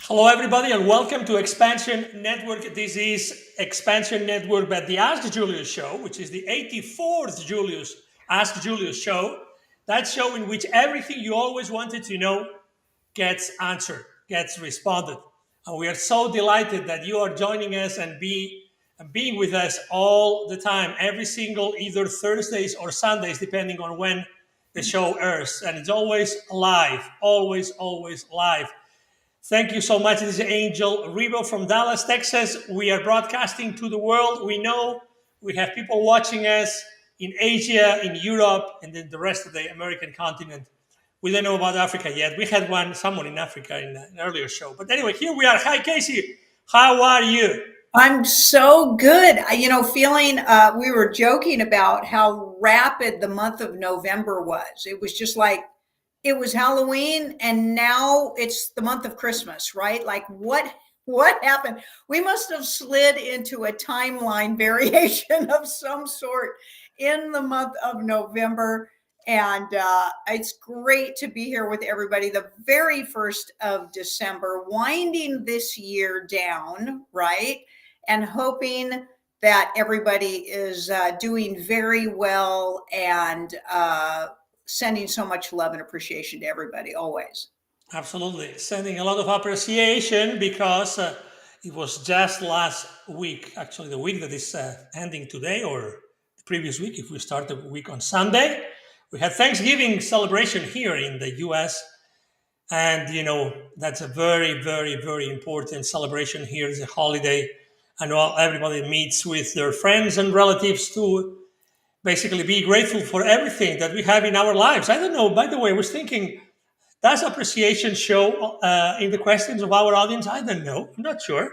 Hello, everybody, and welcome to Expansion Network. This is Expansion Network by the Ask Julius Show, which is the 84th Ask Julius Show. That show in which everything you always wanted to know gets answered, gets responded. And we are so delighted that you are joining us and being with us all the time, every single either Thursdays or Sundays, depending on when the show airs. And it's always live, always live. Thank you so much. This is Angel Ribo from Dallas, Texas. We are broadcasting to the world. We know we have people watching us in Asia, in Europe, and then the rest of the American continent. We don't know about Africa yet. We had someone in Africa in an earlier show. But anyway, here we are. Hi, Kasey. How are you? I'm so good. Feeling, we were joking about how rapid the month of November was. It was just like, it was Halloween and now it's the month of Christmas, right? Like what happened? We must have slid into a timeline variation of some sort in the month of November. And it's great to be here with everybody. The very 1st of December, winding this year down, right? And hoping that everybody is doing very well and sending so much love and appreciation to everybody, always. Absolutely. Sending a lot of appreciation because it was just last week, actually the week that is ending today or the previous week, if we start the week on Sunday. We had Thanksgiving celebration here in the U.S. And, that's a very, very, very important celebration here. It's a holiday. And everybody meets with their friends and relatives to basically be grateful for everything that we have in our lives. I don't know, by the way, I was thinking, does appreciation show in the questions of our audience? I don't know. I'm not sure.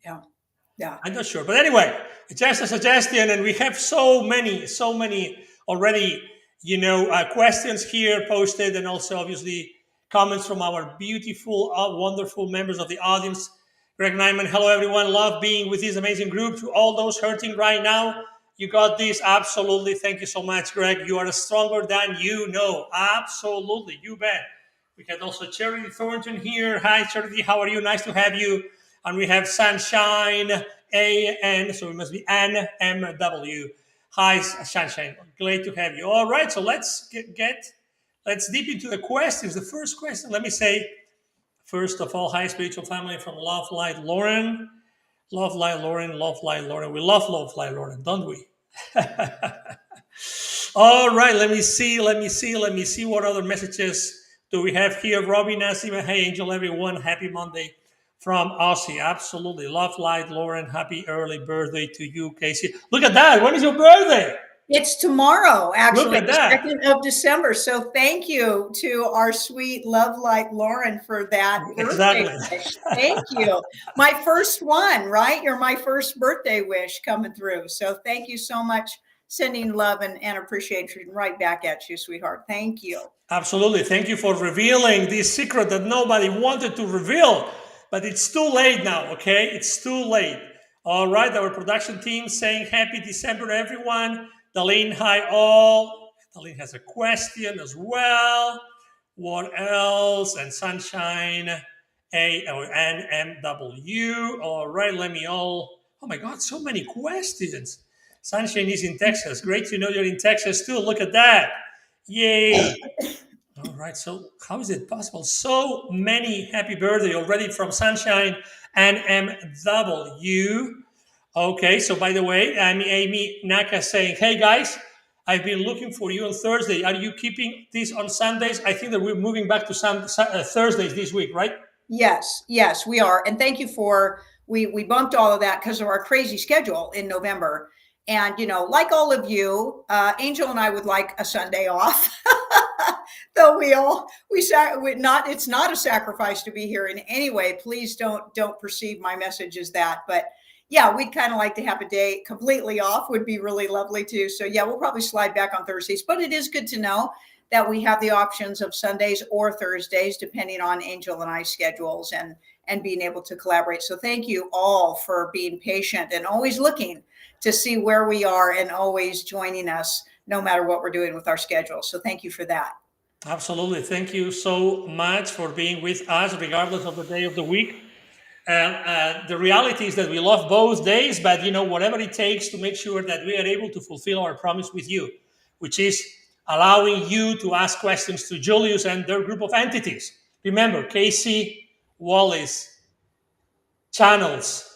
Yeah. I'm not sure. But anyway, it's just a suggestion. And we have so many already, questions here posted, and also obviously comments from our beautiful, wonderful members of the audience. Greg Nyman, hello, everyone. Love being with this amazing group. To all those hurting right now, you got this. Absolutely. Thank you so much, Greg. You are stronger than you know. Absolutely. You bet. We had also Charity Thornton here. Hi, Charity. How are you? Nice to have you. And we have Sunshine A-N. So it must be N-M-W. Hi, Sunshine. Great to have you. All right. So let's let's dip into the questions. The first question, let me say, first of all, hi, spiritual family from Love Light Lauren. Love Light Lauren. We love Love Light Lauren, don't we? All right, let me see what other messages do we have here. Robbie Nassima, hey Angel, everyone, happy Monday from Aussie. Absolutely. Love Light Lauren, happy early birthday to you, Kasey. Look at that. When is your birthday? It's tomorrow, actually, Look at that. the 2nd of December. So thank you to our sweet Love Light Lauren for that birthday wish. Thank you. My first one, right? You're my first birthday wish coming through. So thank you so much. Sending love and appreciation right back at you, sweetheart. Thank you. Absolutely. Thank you for revealing this secret that nobody wanted to reveal. But it's too late now, okay? It's too late. All right, our production team saying happy December, everyone. Darlene, hi all. Darlene has a question as well. What else? And Sunshine, NMW. All right, oh my God, so many questions. Sunshine is in Texas. Great to know you're in Texas too. Look at that. Yay. All right. So how is it possible? So many happy birthday already from Sunshine and MW. Okay. So by the way, I'm Amy Naka saying, hey guys, I've been looking for you on Thursday. Are you keeping this on Sundays? I think that we're moving back to Thursdays this week, right? Yes, we are. And thank you for we bumped all of that because of our crazy schedule in November. And like all of you, Angel and I would like a Sunday off. Though we not it's not a sacrifice to be here in any way. Please don't perceive my message as that. But yeah, we'd kind of like to have a day completely off. Would be really lovely too. So yeah, we'll probably slide back on Thursdays. But it is good to know that we have the options of Sundays or Thursdays, depending on Angel and I's schedules and being able to collaborate. So thank you all for being patient and always looking to see where we are and always joining us no matter what we're doing with our schedule. So thank you for that. Absolutely. Thank you so much for being with us, regardless of the day of the week. And the reality is that we love both days, but whatever it takes to make sure that we are able to fulfill our promise with you, which is allowing you to ask questions to Julius and their group of entities. Remember, Kasey, Wallace, Channels,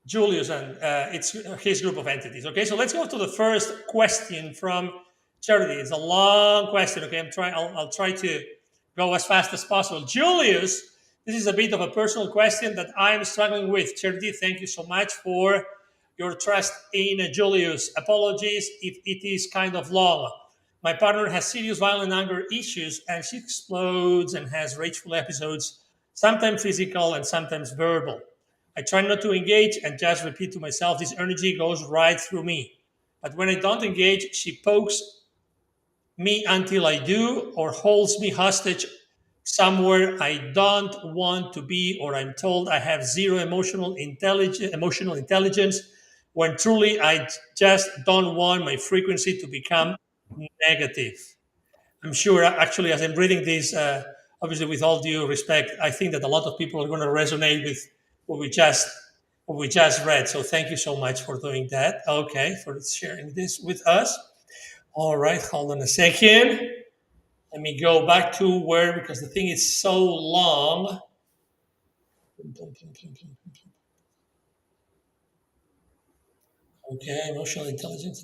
Julius, and it's his group of entities. Okay, so let's go to the first question from Charity. It's a long question. Okay, I'll try to go as fast as possible. Julius, this is a bit of a personal question that I'm struggling with. Charity, thank you so much for your trust in Julius. Apologies if it is kind of long. My partner has serious violent anger issues and she explodes and has rageful episodes, sometimes physical and sometimes verbal. I try not to engage and just repeat to myself, this energy goes right through me. But when I don't engage, she pokes me until I do or holds me hostage somewhere I don't want to be, or I'm told I have zero emotional intelligence when truly I just don't want my frequency to become negative. I'm sure, actually, as I'm reading this, obviously with all due respect, I think that a lot of people are going to resonate with what we just read. So thank you so much for doing that. Okay, for sharing this with us. All right, hold on a second. Let me go back to where, because the thing is so long. Okay, emotional intelligence,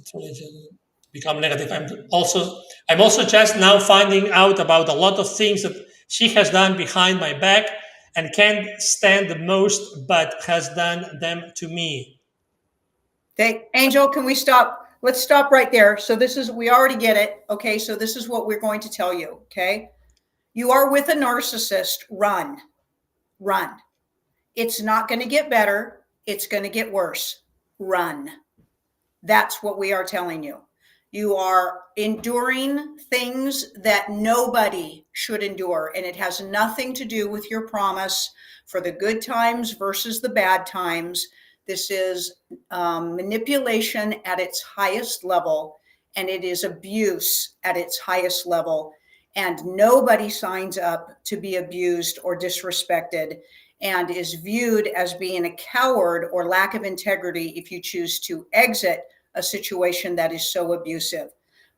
become negative. I'm also just now finding out about a lot of things that she has done behind my back and can't stand the most, but has done them to me. Okay, Angel, can we stop? Let's stop right there. So we already get it. Okay, so this is what we're going to tell you. Okay, you are with a narcissist. Run. It's not going to get better. It's going to get worse. Run. That's what we are telling you. You are enduring things that nobody should endure, and it has nothing to do with your promise for the good times versus the bad times. This is manipulation at its highest level, and it is abuse at its highest level. And nobody signs up to be abused or disrespected and is viewed as being a coward or lack of integrity if you choose to exit a situation that is so abusive.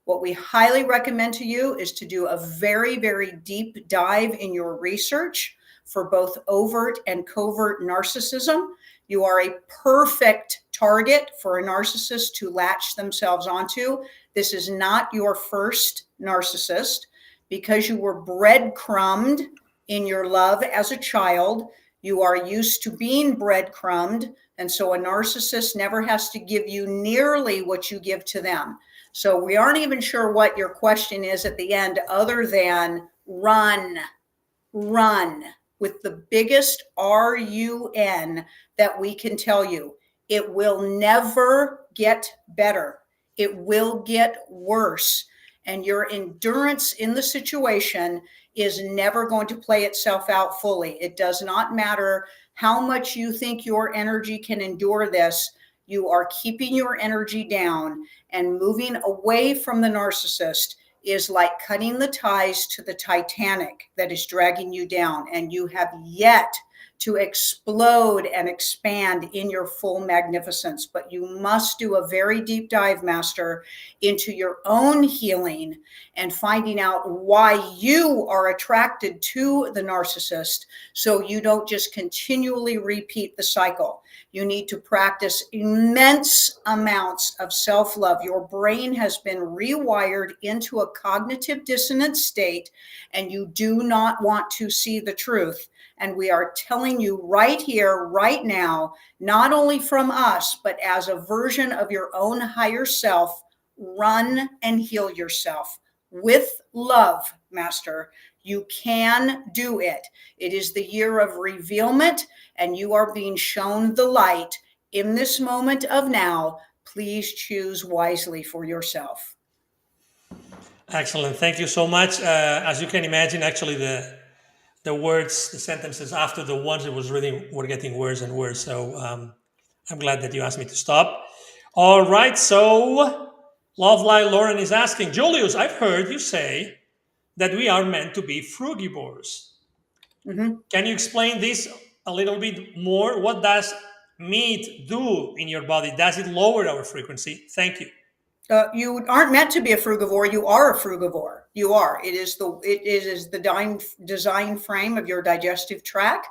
What we highly recommend to you is to do a very, very deep dive in your research for both overt and covert narcissism. You are a perfect target for a narcissist to latch themselves onto. This is not your first narcissist. Because you were breadcrumbed in your love as a child, you are used to being breadcrumbed. And so a narcissist never has to give you nearly what you give to them. So we aren't even sure what your question is at the end, other than run with the biggest RUN that we can tell you. It will never get better. It will get worse. And your endurance in the situation is never going to play itself out fully. It does not matter how much you think your energy can endure this. You are keeping your energy down, and moving away from the narcissist is like cutting the ties to the Titanic that is dragging you down. And you have yet to explode and expand in your full magnificence. But you must do a very deep dive, Master, into your own healing and finding out why you are attracted to the narcissist, so you don't just continually repeat the cycle. You need to practice immense amounts of self-love. Your brain has been rewired into a cognitive dissonant state, and you do not want to see the truth. And we are telling you right here, right now, not only from us, but as a version of your own higher self, run and heal yourself with love, Master. You can do it. It is the year of revealment, and you are being shown the light in this moment of now. Please choose wisely for yourself. Excellent. Thank you so much. As you can imagine, actually, the words, the sentences after the ones it was reading were getting worse and worse. So I'm glad that you asked me to stop. All right. So Lovely Lauren is asking, Julius, I've heard you say that we are meant to be frugivores. Mm-hmm. Can you explain this a little bit more? What does meat do in your body? Does it lower our frequency? Thank you. You aren't meant to be a frugivore. You are a frugivore. You are. It is the design frame of your digestive tract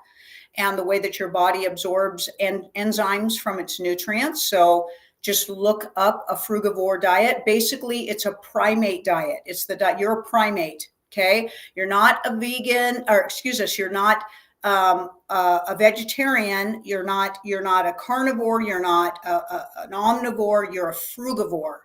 and the way that your body absorbs enzymes from its nutrients. So just look up a frugivore diet. Basically, it's a primate diet. It's the diet. You're a primate. Okay. You're not a vegan, or excuse us. You're not a vegetarian. You're not a carnivore. You're not an omnivore. You're a frugivore.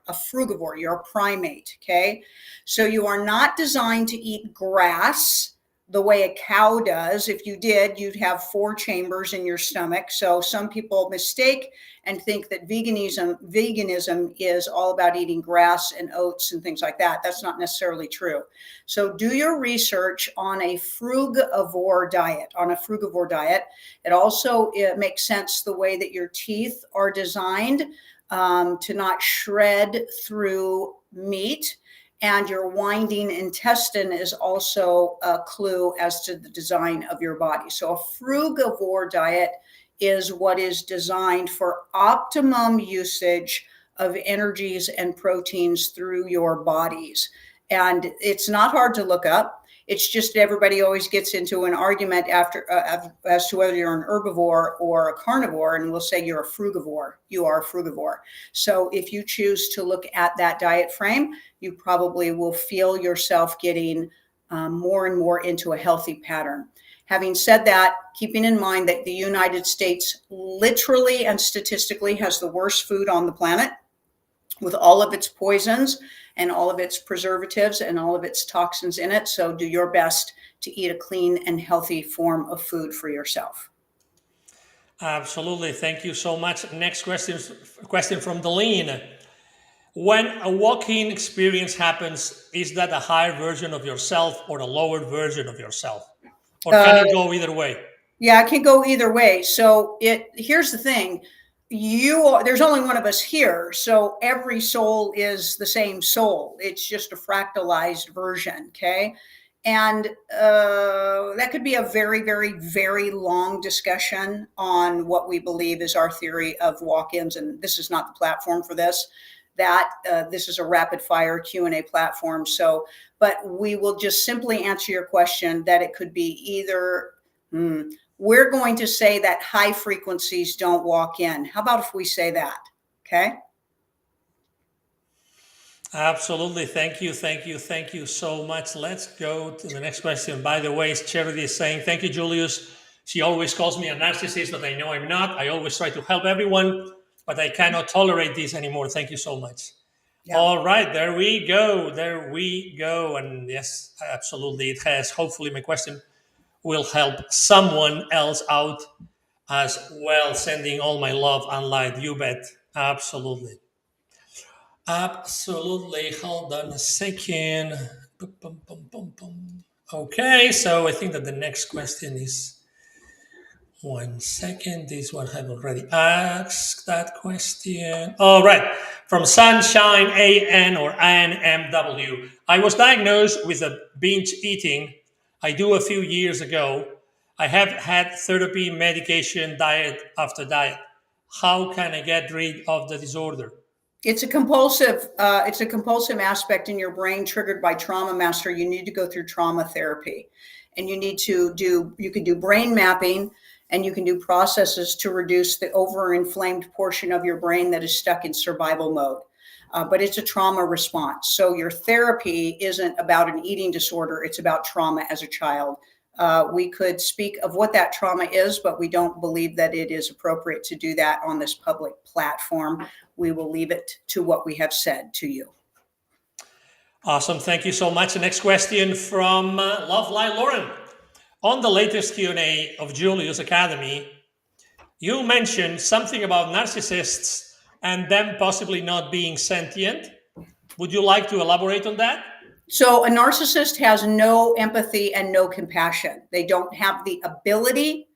You're a primate. Okay. So you are not designed to eat grass the way a cow does. If you did, you'd have 4 chambers in your stomach. So some people mistake and think that veganism is all about eating grass and oats and things like that. That's not necessarily true. So do your research on a frugivore diet. It also makes sense the way that your teeth are designed to not shred through meat. And your winding intestine is also a clue as to the design of your body. So a frugivore diet is what is designed for optimum usage of energies and proteins through your bodies. And it's not hard to look up. It's just everybody always gets into an argument after as to whether you're an herbivore or a carnivore, and we'll say you're a frugivore. You are a frugivore. So if you choose to look at that diet frame, you probably will feel yourself getting more and more into a healthy pattern. Having said that, keeping in mind that the United States literally and statistically has the worst food on the planet, with all of its poisons and all of its preservatives and all of its toxins in it. So do your best to eat a clean and healthy form of food for yourself. Absolutely. Thank you so much. Next question from Deline. When a walk-in experience happens, is that a higher version of yourself or a lower version of yourself? Or can it go either way? Yeah, it can go either way. So here's the thing. There's only one of us here, so every soul is the same soul. It's just a fractalized version, okay? And that could be a very, very, very long discussion on what we believe is our theory of walk-ins, and this is not the platform for this. This is a rapid-fire Q&A platform. So, but we will just simply answer your question that it could be either. We're going to say that high frequencies don't walk in. How about if we say that? Okay. Absolutely. Thank you so much. Let's go to the next question. By the way, Charity is saying, thank you, Julius. She always calls me a narcissist, but I know I'm not. I always try to help everyone, but I cannot tolerate this anymore. Thank you so much. Yeah. All right, there we go. And yes, absolutely. It has. Hopefully my question will help someone else out as well. Sending all my love and light. You bet. Absolutely. Hold on a second. Okay, so I think that the next question is 1 second. This one I've already asked that question. All right. From Sunshine AN or ANMW. I was diagnosed with a binge eating I do a few years ago. I have had therapy, medication, diet after diet. How can I get rid of the disorder? It's a compulsive aspect in your brain triggered by trauma, master. You need to go through trauma therapy, and you can do brain mapping, and you can do processes to reduce the overinflamed portion of your brain that is stuck in survival mode. But it's a trauma response. So your therapy isn't about an eating disorder. It's about trauma as a child. We could speak of what that trauma is, but we don't believe that it is appropriate to do that on this public platform. We will leave it to what we have said to you. Awesome. Thank you so much. The next question from Lovely Lauren. On the latest Q&A of Julius Academy, you mentioned something about narcissists and them possibly not being sentient. Would you like to elaborate on that? So a narcissist has no empathy and no compassion. They don't have the ability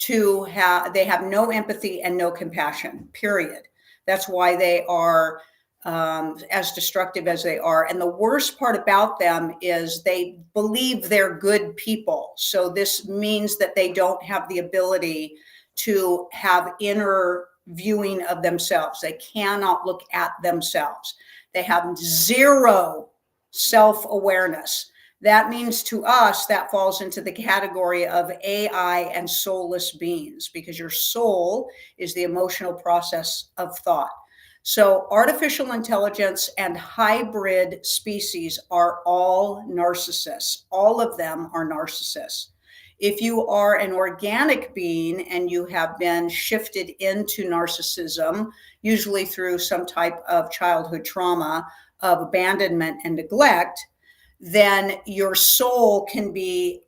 they have no empathy and no compassion, period. That's why they are as destructive as they are. And the worst part about them is they believe they're good people. So this means that they don't have the ability to have inner viewing of themselves. They cannot look at themselves. They have zero self-awareness. That means to us, that falls into the category of AI and soulless beings, because your soul is the emotional process of thought. So artificial intelligence and hybrid species are all narcissists. All of them are narcissists. If you are an organic being and you have been shifted into narcissism, usually through some type of childhood trauma of abandonment and neglect, then your soul can be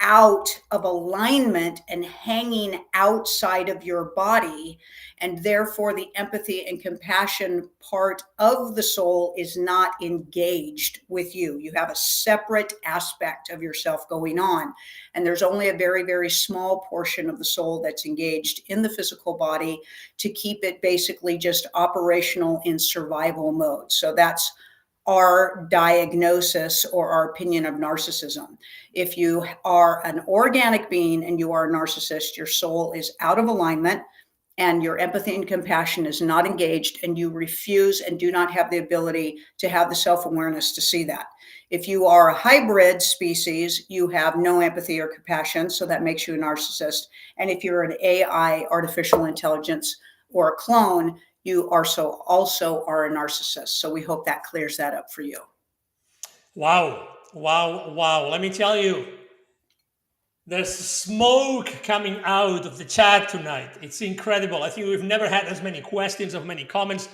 out of alignment and hanging outside of your body. And therefore, the empathy and compassion part of the soul is not engaged with you. You have a separate aspect of yourself going on. And there's only a very, very small portion of the soul that's engaged in the physical body to keep it basically just operational in survival mode. So that's our diagnosis or our opinion of narcissism. If you are an organic being and you are a narcissist, your soul is out of alignment and your empathy and compassion is not engaged, and you refuse and do not have the ability to have the self-awareness to see that. If you are a hybrid species, you have no empathy or compassion, so that makes you a narcissist. And if you're an AI, artificial intelligence, or a clone, you also are a narcissist. So we hope that clears that up for you. Wow. Let me tell you, there's smoke coming out of the chat tonight. It's incredible. I think we've never had as many questions, as many comments.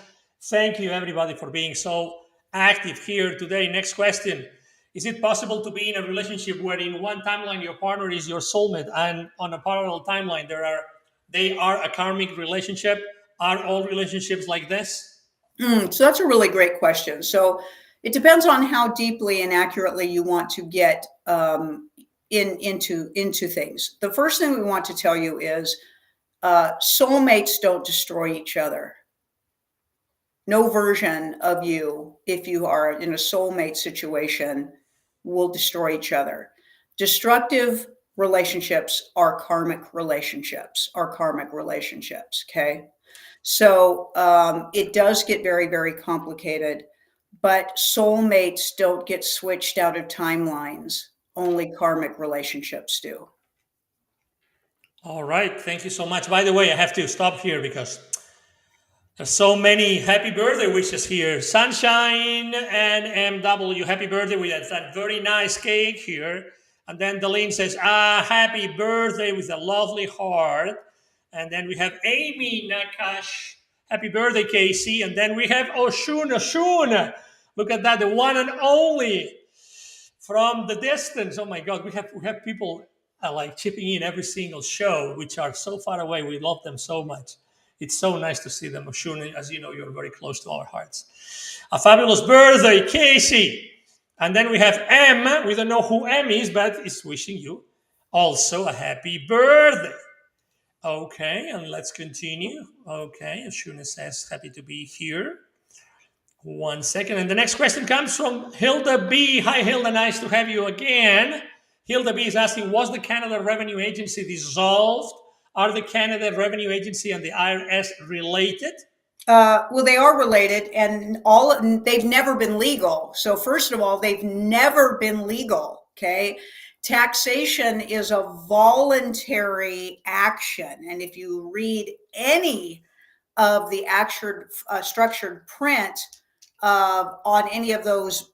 Thank you, everybody, for being so active here today. Next question. Is it possible to be in a relationship where in one timeline your partner is your soulmate and on a parallel timeline they are a karmic relationship? Are all relationships like this? So that's a really great question. So it depends on how deeply and accurately you want to get into things. The first thing we want to tell you is soulmates don't destroy each other. No version of you, if you are in a soulmate situation, will destroy each other. Destructive relationships are karmic relationships, okay? So it does get very, very complicated, but soulmates don't get switched out of timelines. Only karmic relationships do. All right. Thank you so much. By the way, I have to stop here because there's so many happy birthday wishes here. Sunshine and MW, happy birthday. We had that very nice cake here. And then Deline says, happy birthday with a lovely heart. And then we have Amy Nakash. Happy birthday, Kasey. And then we have Oshun. Look at that, the one and only from the distance. Oh my God, we have people like chipping in every single show, which are so far away. We love them so much. It's so nice to see them. Oshun, as you know, you're very close to our hearts. A fabulous birthday, Kasey. And then we have M. We don't know who M is, but is wishing you also a happy birthday. Okay, and let's continue. Okay, Ashuna says, happy to be here. 1 second. And the next question comes from Hilda B. Hi, Hilda. Nice to have you again. Hilda B is asking, was the Canada Revenue Agency dissolved? Are the Canada Revenue Agency and the IRS related? Well, they are related, and they've never been legal. So first of all, they've never been legal. Okay. Taxation is a voluntary action. And if you read any of the structured print on any of those,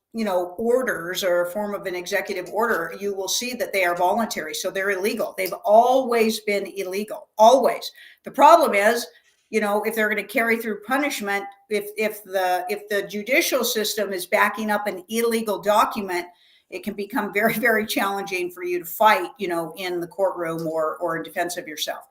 orders or a form of an executive order, you will see that they are voluntary. So they're illegal. They've always been illegal, always. The problem is, if they're going to carry through punishment, if the judicial system is backing up an illegal document, it can become very, very challenging for you to fight, in the courtroom or in defense of yourself.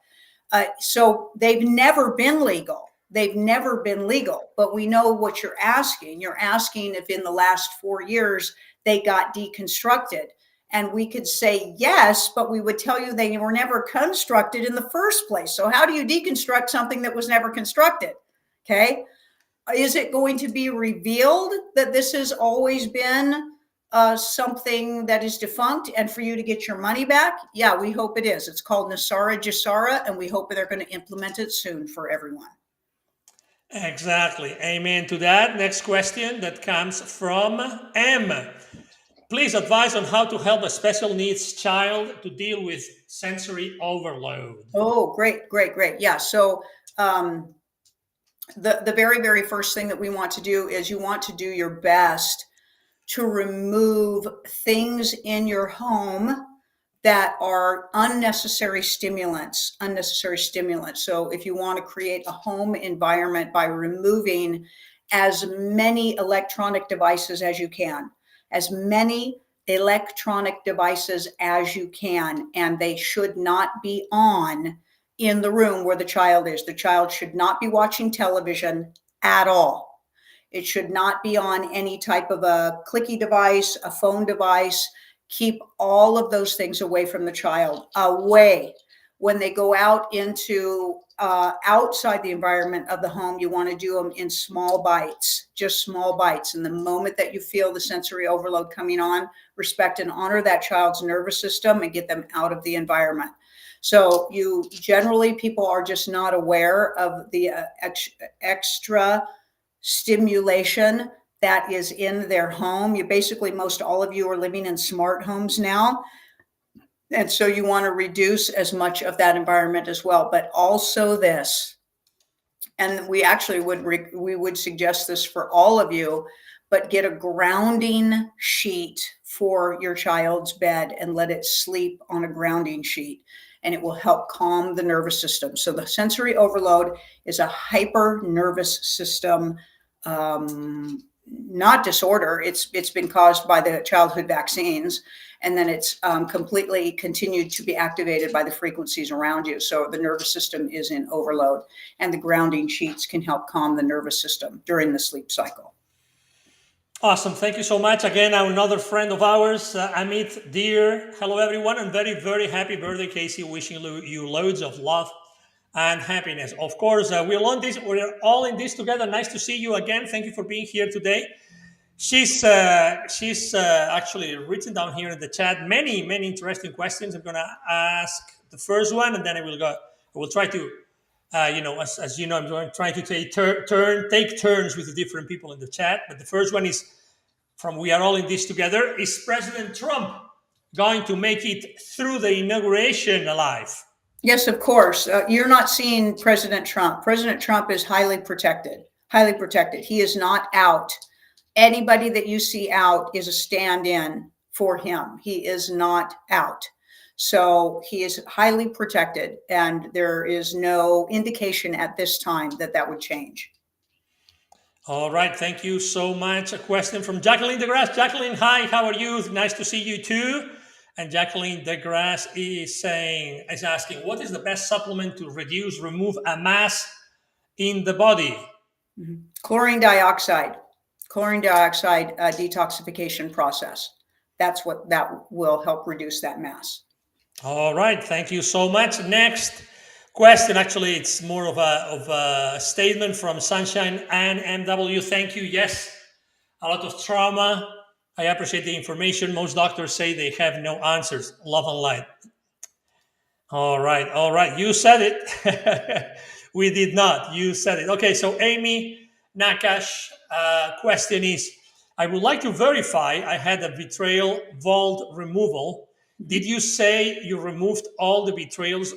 So they've never been legal. They've never been legal, but we know what you're asking. You're asking if in the last 4 years they got deconstructed. And we could say yes, but we would tell you they were never constructed in the first place. So how do you deconstruct something that was never constructed? Okay. Is it going to be revealed that this has always been something that is defunct and for you to get your money back? Yeah, we hope it is. It's called Nasara Jasara, and we hope they're going to implement it soon for everyone. Exactly. Amen to that. Next question that comes from M. Please advise on how to help a special needs child to deal with sensory overload. Oh, great. Yeah. So the very, very first thing that we want to do is you want to do your best to remove things in your home that are unnecessary stimulants. So if you want to create a home environment by removing as many electronic devices as you can, and they should not be on in the room where the child is. The child should not be watching television at all. It should not be on any type of a clicky device, a phone device. Keep all of those things away from the child, away. When they go out into outside the environment of the home, you want to do them in small bites, just small bites. And the moment that you feel the sensory overload coming on, respect and honor that child's nervous system and get them out of the environment. So people are just not aware of the extra stimulation that is in their home. Most all of you are living in smart homes now. And so you want to reduce as much of that environment as well, but also this, and we actually would suggest this for all of you, but get a grounding sheet for your child's bed and let it sleep on a grounding sheet, and it will help calm the nervous system. So the sensory overload is a hyper nervous system not disorder. It's been caused by the childhood vaccines, and then it's completely continued to be activated by the frequencies around you. So the nervous system is in overload, and the grounding sheets can help calm the nervous system during the sleep cycle. Awesome. Thank you so much. Again, another friend of ours, Amit Dear. Hello, everyone, and very, very happy birthday, Kasey. Wishing you loads of love and happiness. Of course, we're all in this together. Nice to see you again. Thank you for being here today. She's actually written down here in the chat many interesting questions. I'm going to ask the first one, and then I will try to, as you know, I'm trying to take turns with the different people in the chat. But the first one is from We Are All in This Together. Is President Trump going to make it through the inauguration alive? Yes, of course. You're not seeing President Trump. President Trump is highly protected. He is not out. Anybody that you see out is a stand-in for him. He is not out. So he is highly protected, and there is no indication at this time that would change. All right. Thank you so much. A question from Jacqueline DeGrasse. Jacqueline, hi. How are you? Nice to see you too. And Jacqueline DeGrasse is asking, what is the best supplement to remove a mass in the body? Mm-hmm. Chlorine dioxide detoxification process. That will help reduce that mass. All right. Thank you so much. Next question. Actually, it's more of a statement from Sunshine and MW. Thank you. Yes, a lot of trauma I appreciate the information. Most doctors say they have no answers. Love and light. All right, all right. You said it. We did not. You said it. Okay, so Amy Nakash, question is, I would like to verify I had a betrayal vault removal. Did you say you removed all the betrayals?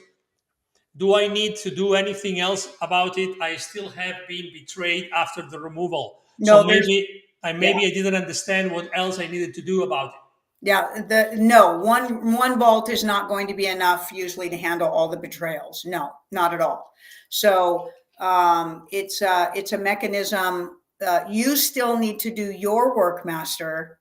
Do I need to do anything else about it? I still have been betrayed after the removal. So No, there's yeah. maybe I didn't understand what else I needed to do about it. Yeah, no, one vault is not going to be enough usually to handle all the betrayals. No, not at all. So it's a mechanism. You still need to do your work, master,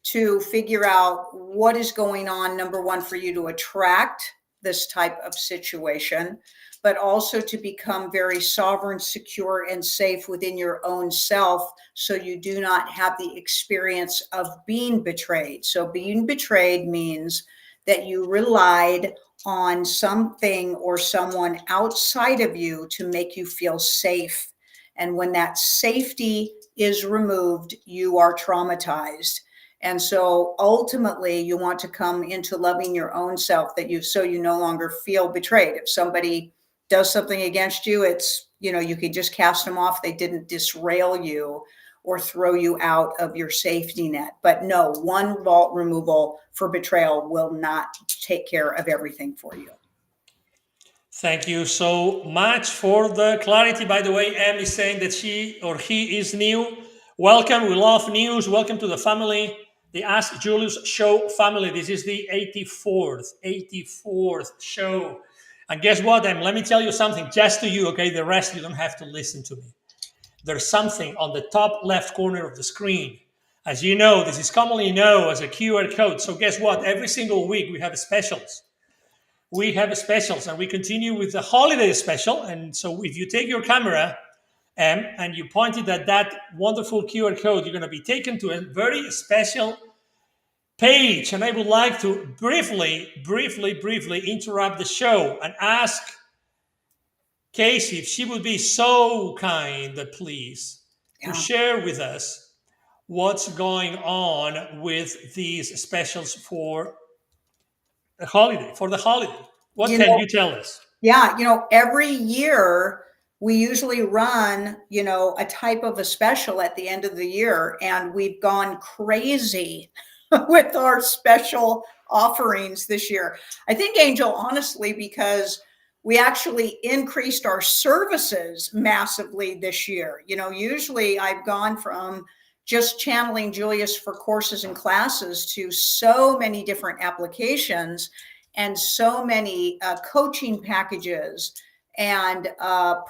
to figure out what is going on. Number one, for you to attract this type of situation, but also to become very sovereign, secure, and safe within your own self, so you do not have the experience of being betrayed. So being betrayed means that you relied on something or someone outside of you to make you feel safe. And when that safety is removed, you are traumatized. And so ultimately you want to come into loving your own self, so you no longer feel betrayed. If somebody does something against you, it's, you can just cast them off. They didn't disrail you or throw you out of your safety net. But no, one vault removal for betrayal will not take care of everything for you. Thank you so much for the clarity. By the way, Em is saying that she or he is new. Welcome. We love news. Welcome to the family, the Ask Julius Show family. This is the 84th show. And guess what, Em? Let me tell you something just to you, okay? The rest, you don't have to listen to me. There's something on the top left corner of the screen. As you know, this is commonly known as a QR code. So guess what? Every single week we have specials. We have specials, and we continue with the holiday special. And so if you take your camera and you point it at that wonderful QR code, you're going to be taken to a very special page. And I would like to briefly interrupt the show and ask Kasey if she would be so kind, please, to share with us what's going on with these specials for the holiday. What can you tell us? Yeah, every year we usually run, a type of a special at the end of the year, and we've gone crazy with our special offerings this year. I think, Angel, honestly, because we actually increased our services massively this year. Usually I've gone from just channeling Julius for courses and classes to so many different applications and so many coaching packages and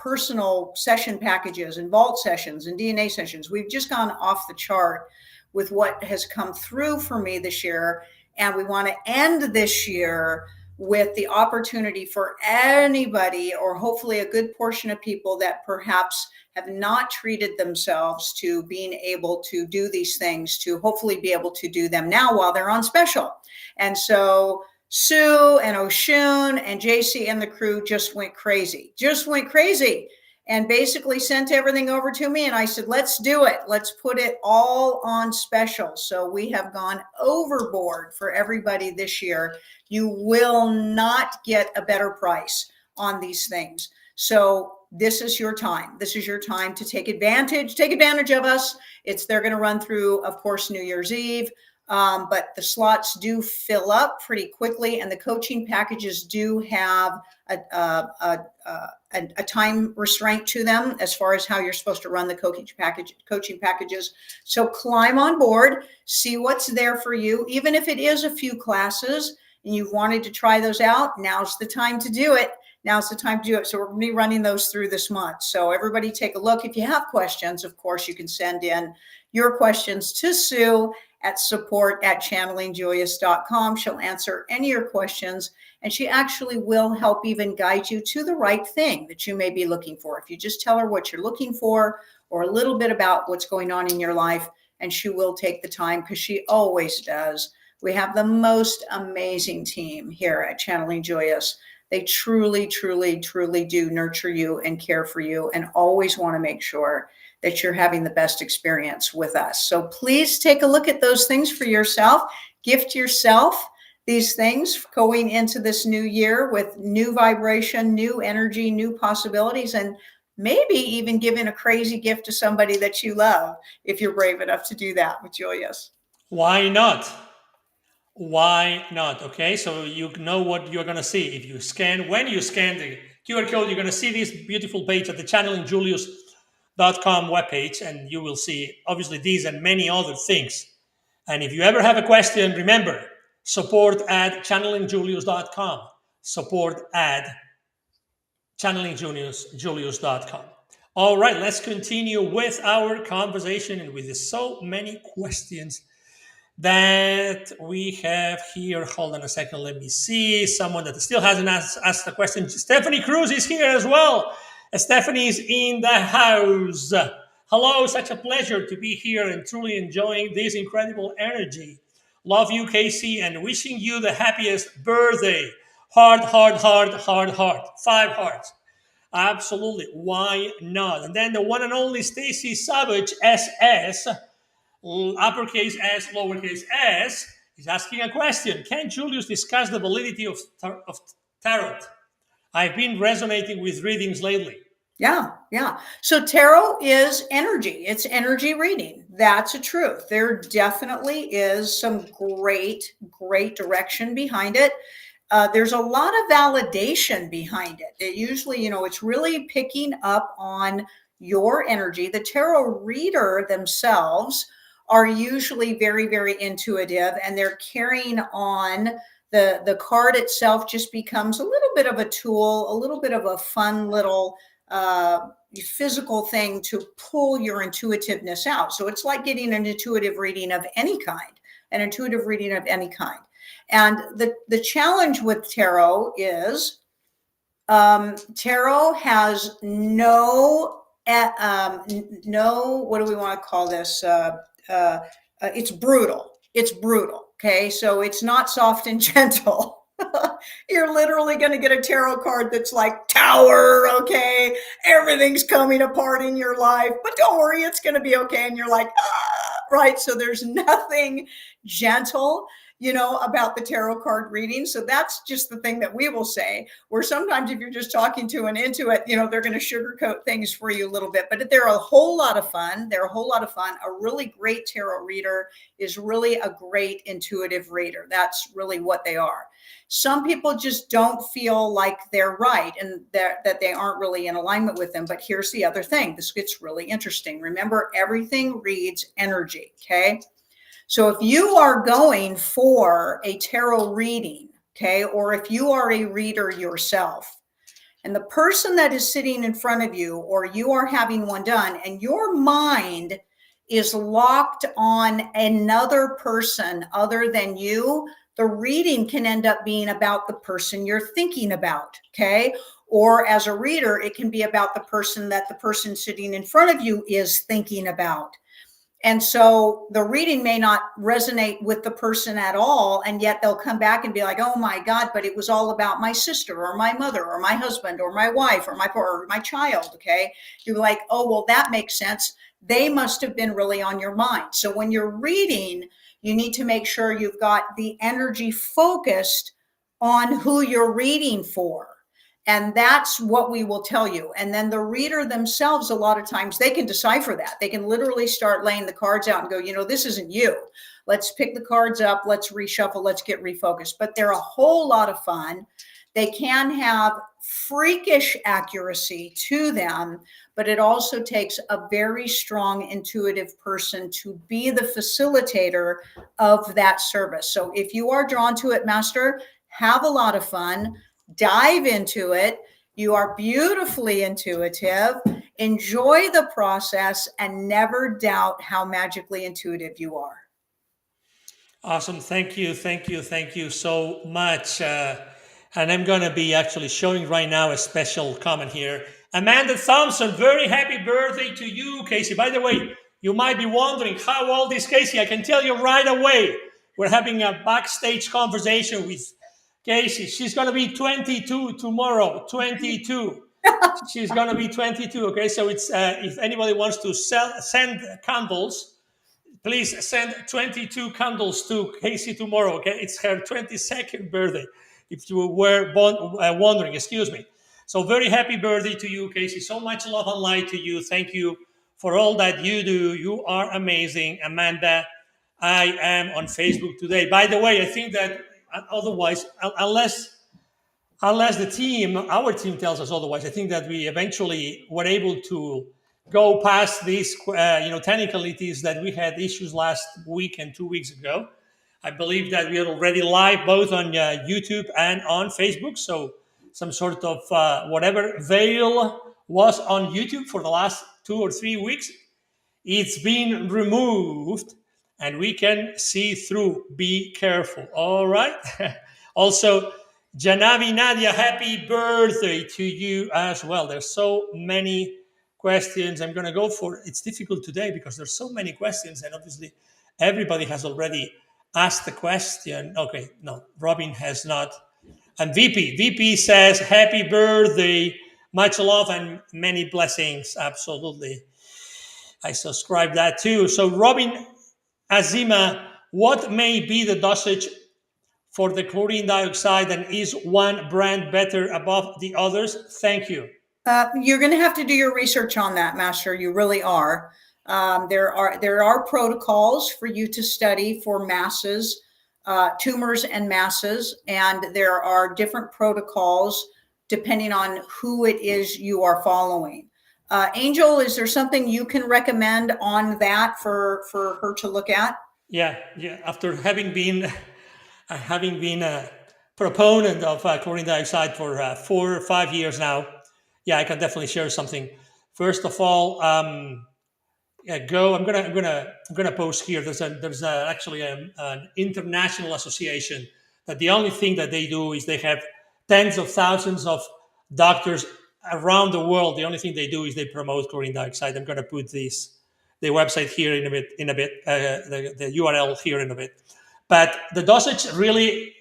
personal session packages and vault sessions and DNA sessions. We've just gone off the chart with what has come through for me this year. And we want to end this year with the opportunity for anybody, or hopefully a good portion of people that perhaps have not treated themselves, to being able to do these things, to hopefully be able to do them now while they're on special. And so Sue and Oshun and JC and the crew just went crazy and basically sent everything over to me. And I said, let's do it. Let's put it all on special. So we have gone overboard for everybody this year. You will not get a better price on these things. So this is your time. This is your time to take advantage of us. They're going to run through, of course, New Year's Eve. But the slots do fill up pretty quickly, and the coaching packages do have a time restraint to them as far as how you're supposed to run the coaching packages. So climb on board, see what's there for you. Even if it is a few classes and you've wanted to try those out, now's the time to do it. So we're going to be running those through this month. So everybody take a look. If you have questions, of course, you can send in your questions to Sue at support@channelingjulius.com. She'll answer any of your questions, and she actually will help even guide you to the right thing that you may be looking for. If you just tell her what you're looking for or a little bit about what's going on in your life, and she will take the time, because she always does. We have the most amazing team here at Channeling Julius. They truly, truly, truly do nurture you and care for you, and always want to make sure that you're having the best experience with us. So please take a look at those things for yourself. Gift yourself these things going into this new year with new vibration, new energy, new possibilities, and maybe even giving a crazy gift to somebody that you love if you're brave enough to do that with Julius. Why not? Why not? Okay, so you know what you're going to see. If you scan, when you scan the QR code, you're going to see this beautiful page at the channelingjulius.com webpage, and you will see obviously these and many other things. And if you ever have a question, remember, support at channelingjulius.com. Support at channelingjulius.com. All right, let's continue with our conversation and with so many questions that we have here. Hold on a second. Let me see. Someone that still hasn't asked the question. Stephanie Cruz is here as well. Stephanie is in the house. Hello, such a pleasure to be here and truly enjoying this incredible energy. Love you, Kasey, and wishing you the happiest birthday. Heart, heart, heart, heart, heart. 5 hearts. Absolutely. Why not? And then the one and only Stacy Savage, SS, uppercase S, lowercase s, is asking a question. Can Julius discuss the validity of tarot? I've been resonating with readings lately. Yeah. So tarot is energy. It's energy reading. That's a truth. There definitely is some great direction behind it. There's a lot of validation behind it. It usually, it's really picking up on your energy. The tarot reader themselves are usually very, very intuitive, and they're carrying on the card itself just becomes a little bit of a tool, a little bit of a fun little physical thing to pull your intuitiveness out. So it's like getting an intuitive reading of any kind, And the challenge with tarot is tarot has no, what do we want to call this? It's brutal. Okay. So it's not soft and gentle. You're literally going to get a tarot card that's like Tower. Okay. Everything's coming apart in your life, but don't worry, it's going to be okay. And you're like, right. So there's nothing gentle, about the tarot card reading. So that's just the thing that we will say, where sometimes if you're just talking to an intuit, they're going to sugarcoat things for you a little bit, but they're a whole lot of fun. A really great tarot reader is really a great intuitive reader. That's really what they are. Some people just don't feel like they're right and that they aren't really in alignment with them. But here's the other thing. This gets really interesting. Remember, everything reads energy. Okay. So if you are going for a tarot reading, okay, or if you are a reader yourself, and the person that is sitting in front of you, or you are having one done, and your mind is locked on another person other than you, the reading can end up being about the person you're thinking about, okay? Or as a reader, it can be about the person that the person sitting in front of you is thinking about. And so the reading may not resonate with the person at all. And yet they'll come back and be like, oh my God, but it was all about my sister or my mother or my husband or my wife or my child. Okay. You're like, oh, well, that makes sense. They must have been really on your mind. So when you're reading, you need to make sure you've got the energy focused on who you're reading for. And that's what we will tell you. And then the reader themselves, a lot of times they can decipher that. They can literally start laying the cards out and go, this isn't you. Let's pick the cards up. Let's reshuffle. Let's get refocused. But they're a whole lot of fun. They can have freakish accuracy to them, but it also takes a very strong intuitive person to be the facilitator of that service. So if you are drawn to it, Master, have a lot of fun. Dive into it. You are beautifully intuitive. Enjoy the process and never doubt how magically intuitive you are. Awesome. Thank you so much. And I'm going to be actually showing right now a special comment here. Amanda Thompson, very happy birthday to you, Kasey. By the way, you might be wondering, how old is Kasey? I can tell you right away. We're having a backstage conversation with Kasey. She's going to be 22 tomorrow, 22. She's gonna be 22. Okay, so it's if anybody wants to send candles, please send 22 candles to Kasey tomorrow. Okay, it's her 22nd birthday. If you were wondering, excuse me. So very happy birthday to you, Kasey. So much love and light to you. Thank you for all that you do. You are amazing, Amanda. I am on Facebook today. By the way, I think that otherwise, unless the team, our team tells us otherwise, I think that we eventually were able to go past these, technicalities that we had issues last week and 2 weeks ago. I believe that we are already live both on YouTube and on Facebook. So some sort of whatever veil was on YouTube for the last 2 or 3 weeks, it's been removed and we can see through. Be careful. All right. Also, Janavi Nadia, happy birthday to you as well. There's so many questions. I'm going to go for it's difficult today because there's so many questions, and obviously everybody has already asked the question. Okay, no, Robin has not. And VP says, happy birthday, much love and many blessings. Absolutely. I subscribe that too. So Robin Azima, what may be the dosage for the chlorine dioxide, and is one brand better above the others? Thank you. You're going to have to do your research on that, Master. You really are. There are protocols for you to study for masses, tumors and masses, and there are different protocols depending on who it is you are following. Angel, is there something you can recommend on that for her to look at? Yeah. After having been a proponent of chlorine dioxide for 4 or 5 years now, yeah, I can definitely share something. First of all, go. I'm gonna post here. There's actually an international association that the only thing that they do is they have tens of thousands of doctors around the world. The only thing they do is they promote chlorine dioxide. I'm gonna put the website here in a bit, the URL here in a bit. But the dosage really,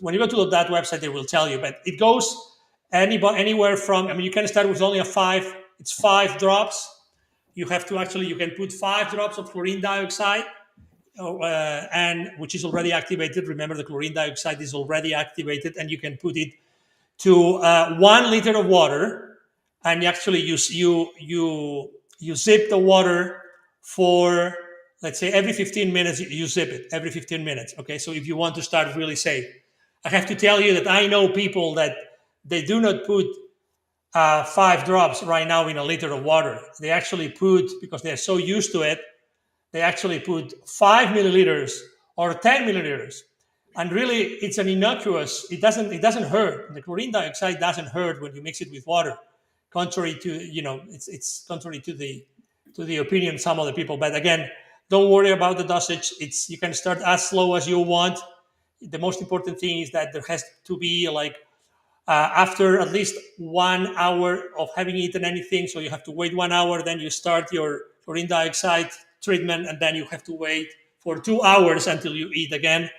when you go to that website, they will tell you. But it goes anywhere from. I mean, you can start with only it's 5 drops. You can put 5 drops of chlorine dioxide, and which is already activated. Remember, the chlorine dioxide is already activated, and you can put it to 1 liter of water, and actually you zip the water for, let's say, every 15 minutes. You zip it every 15 minutes. Okay, so if you want to start really safe, I have to tell you that I know people that they do not put 5 drops right now in a liter of water. They actually put, because they're so used to it, they actually put 5 milliliters or 10 milliliters. And really, it's an innocuous. It doesn't hurt. The chlorine dioxide doesn't hurt when you mix it with water, contrary to it's contrary to the opinion of some other people. But again, don't worry about the dosage. You can start as slow as you want. The most important thing is that there has to be after at least 1 hour of having eaten anything. So you have to wait 1 hour, then you start your chlorine dioxide treatment, and then you have to wait for 2 hours until you eat again.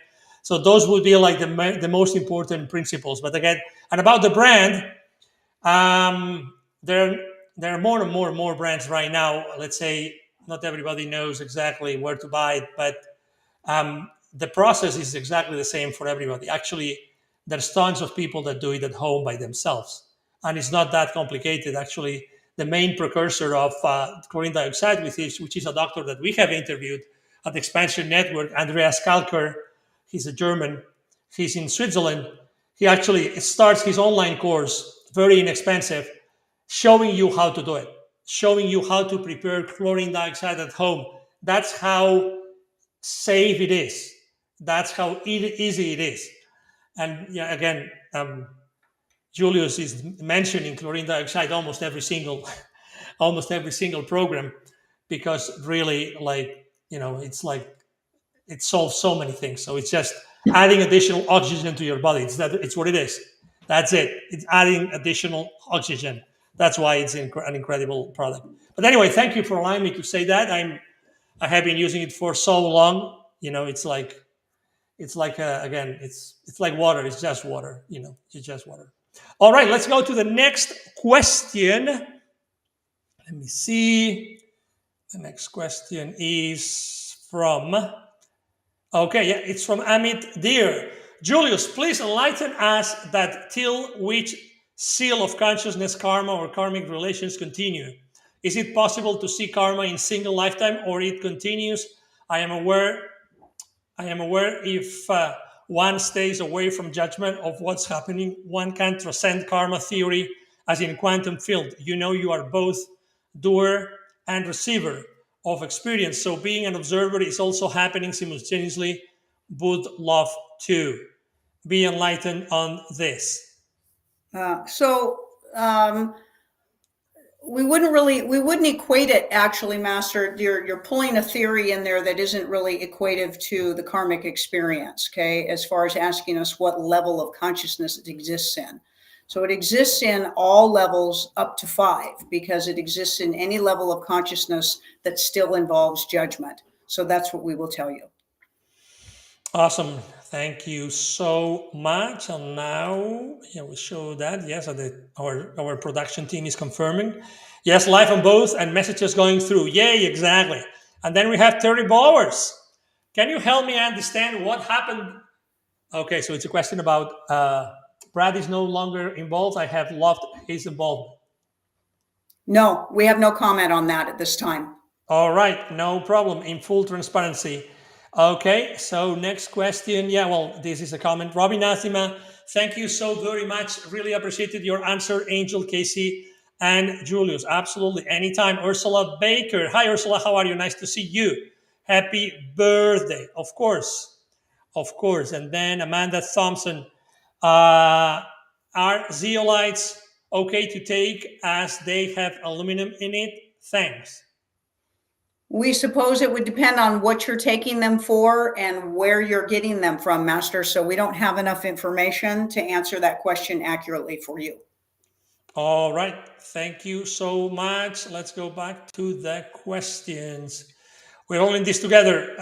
So those would be like the most important principles. But again, and about the brand, there are more and more brands right now. Let's say not everybody knows exactly where to buy it, but the process is exactly the same for everybody. Actually, there's tons of people that do it at home by themselves, and it's not that complicated. Actually, the main precursor of chlorine dioxide, which is a doctor that we have interviewed at the Expansion Network, Andreas Kalker. He's a German. He's in Switzerland. He actually starts his online course, very inexpensive, showing you how to do it, showing you how to prepare chlorine dioxide at home. That's how safe it is. That's how easy it is. And yeah, again, Julius is mentioning chlorine dioxide almost every single program, because really, it solves so many things. So it's just adding additional oxygen to your body. It's what it is. That's it. It's adding additional oxygen. That's why it's an incredible product. But anyway, thank you for allowing me to say that. I have been using it for so long. It's like again, it's like water. It's just water. It's just water. All right, let's go to the next question. Let me see. The next question is from, okay, yeah, it's from Amit Deer. Julius, please enlighten us that till which seal of consciousness karma or karmic relations continue. Is it possible to see karma in single lifetime or it continues? I am aware if one stays away from judgment of what's happening, one can transcend karma theory as in quantum field. You know, you are both doer and receiver of experience. So being an observer is also happening simultaneously. Would love to be enlightened on this. We wouldn't equate it, actually, Master. You're pulling a theory in there that isn't really equative to the karmic experience, okay, as far as asking us what level of consciousness it exists in. So it exists in all levels up to 5, because it exists in any level of consciousness that still involves judgment. So that's what we will tell you. Awesome. Thank you so much. And now, we show that. Yes, our production team is confirming. Yes, live on both and messages going through. Yay, exactly. And then we have Terry Bowers. Can you help me understand what happened? Okay, so it's a question about Brad is no longer involved. I have loved his involvement. No, we have no comment on that at this time. All right, no problem. In full transparency. Okay, so next question. Yeah, well, this is a comment. Robin Nazima, thank you so very much. Really appreciated your answer, Angel, Kasey, and Julius. Absolutely, anytime. Ursula Baker. Hi, Ursula. How are you? Nice to see you. Happy birthday. Of course. And then Amanda Thompson. Are zeolites okay to take as they have aluminum in it? Thanks. We suppose it would depend on what you're taking them for and where you're getting them from, Master. So we don't have enough information to answer that question accurately for you. All right. Thank you so much. Let's go back to the questions. We're all in this together.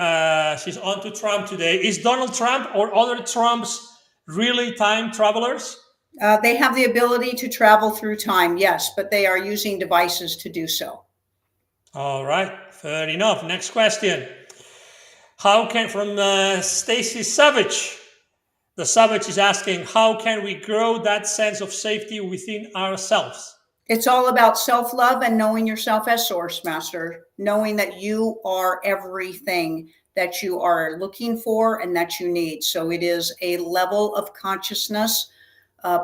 She's on to Trump today. Is Donald Trump or other Trumps really time travelers? They have the ability to travel through time, yes, but they are using devices to do so. All right. Fair enough. Next question. From Stacy Savage. The Savage is asking, how can we grow that sense of safety within ourselves? It's all about self-love and knowing yourself as source, Master. Knowing that you are everything that you are looking for and that you need. So it is a level of consciousness,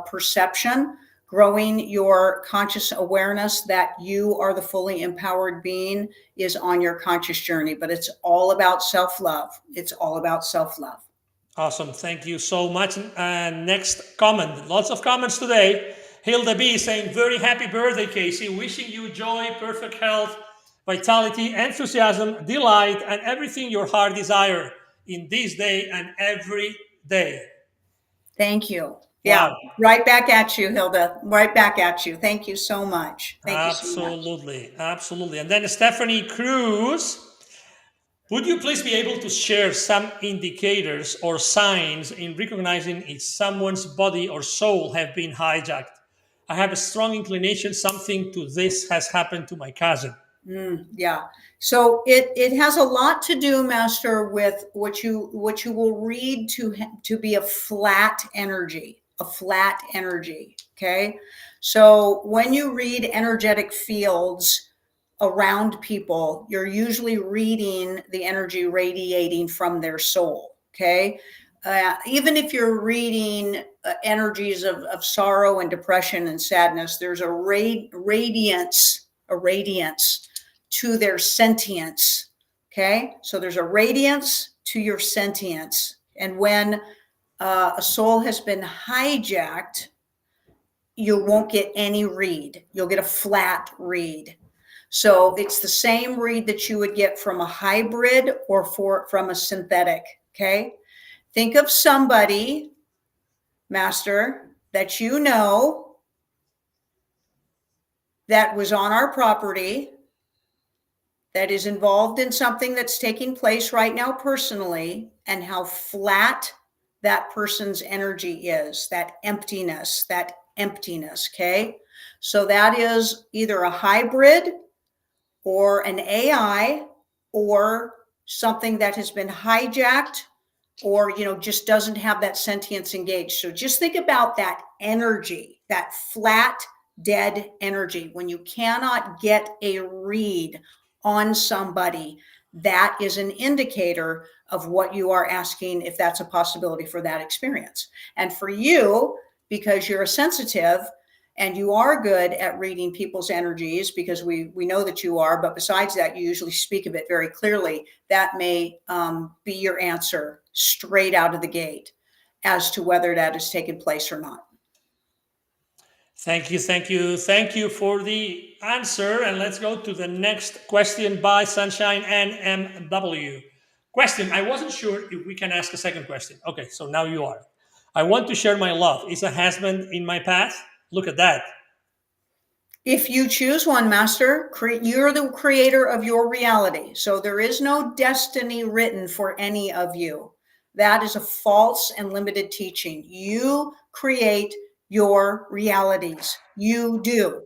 perception, growing your conscious awareness that you are the fully empowered being is on your conscious journey. But it's all about self-love. It's all about self-love. Awesome. Thank you so much. And next comment. Lots of comments today. Hilda B saying, very happy birthday, Kasey. Wishing you joy, perfect health, vitality, enthusiasm, delight, and everything your heart desire in this day and every day. Thank you. Yeah, wow. Right back at you, Hilda. Right back at you. Thank you so much. Absolutely. And then Stephanie Cruz, would you please be able to share some indicators or signs in recognizing if someone's body or soul have been hijacked? I have a strong inclination something to this has happened to my cousin. Yeah. So it has a lot to do, Master, with what you will read to be a flat energy. Okay. So when you read energetic fields around people, you're usually reading the energy radiating from their soul. Okay. Even if you're reading energies of sorrow and depression and sadness, there's a radiance to their sentience. Okay. So there's a radiance to your sentience. And when a soul has been hijacked, you won't get any read. You'll get a flat read. So it's the same read that you would get from a hybrid or from a synthetic. Okay. Think of somebody, Master, that you know that was on our property, that is involved in something that's taking place right now personally, and how flat that person's energy is, that emptiness, that emptiness. Okay. So that is either a hybrid or an AI or something that has been hijacked or, just doesn't have that sentience engaged. So just think about that energy, that flat, dead energy. When you cannot get a read on somebody, that is an indicator of what you are asking, if that's a possibility for that experience. And for you, because you're a sensitive, and you are good at reading people's energies, because we know that you are, but besides that, you usually speak of it very clearly. That may be your answer straight out of the gate as to whether that has taken place or not. Thank you for the answer. And let's go to the next question by Sunshine NMW. Question: I wasn't sure if we can ask a second question. Okay, so now you are. I want to share my love. Is a husband in my path? Look at that. If you choose one, Master, you're the creator of your reality. So there is no destiny written for any of you. That is a false and limited teaching. You create your realities. You do.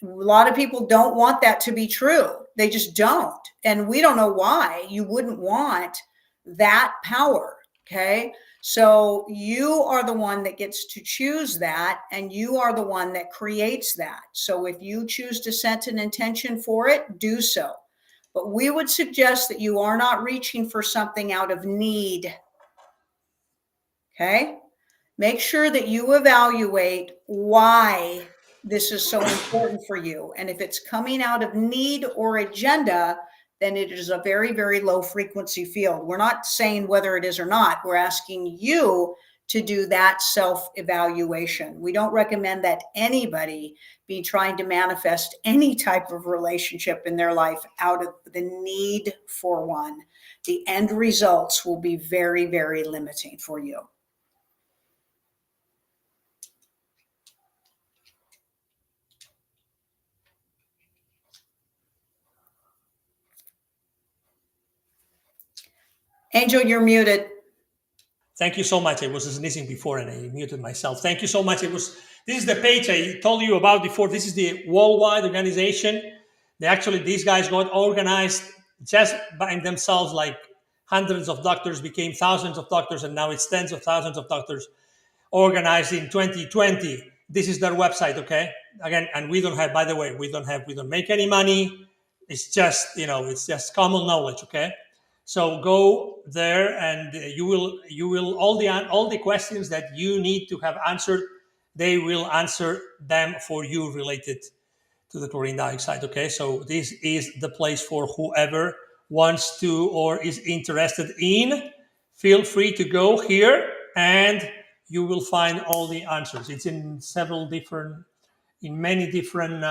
A lot of people don't want that to be true. They just don't. And we don't know why you wouldn't want that power. Okay. So you are the one that gets to choose that, and you are the one that creates that. So if you choose to set an intention for it, do so. But we would suggest that you are not reaching for something out of need. Okay. Make sure that you evaluate why this is so important for you. And if it's coming out of need or agenda, then it is a very, very low frequency field. We're not saying whether it is or not. We're asking you to do that self-evaluation. We don't recommend that anybody be trying to manifest any type of relationship in their life out of the need for one. The end results will be very, very limiting for you. Angel, you're muted. Thank you so much. I was sneezing before and I muted myself. Thank you so much. This is the page I told you about before. This is the worldwide organization. These guys got organized just by themselves, like hundreds of doctors became thousands of doctors, and now it's tens of thousands of doctors organized in 2020. This is their website, okay? Again, and we don't have, by the way, we don't make any money. It's just, it's just common knowledge, okay? So go there, and you will all the questions that you need to have answered, they will answer them for you related to the chlorine dioxide. Okay, so this is the place for whoever wants to or is interested in. Feel free to go here, and you will find all the answers. It's in many different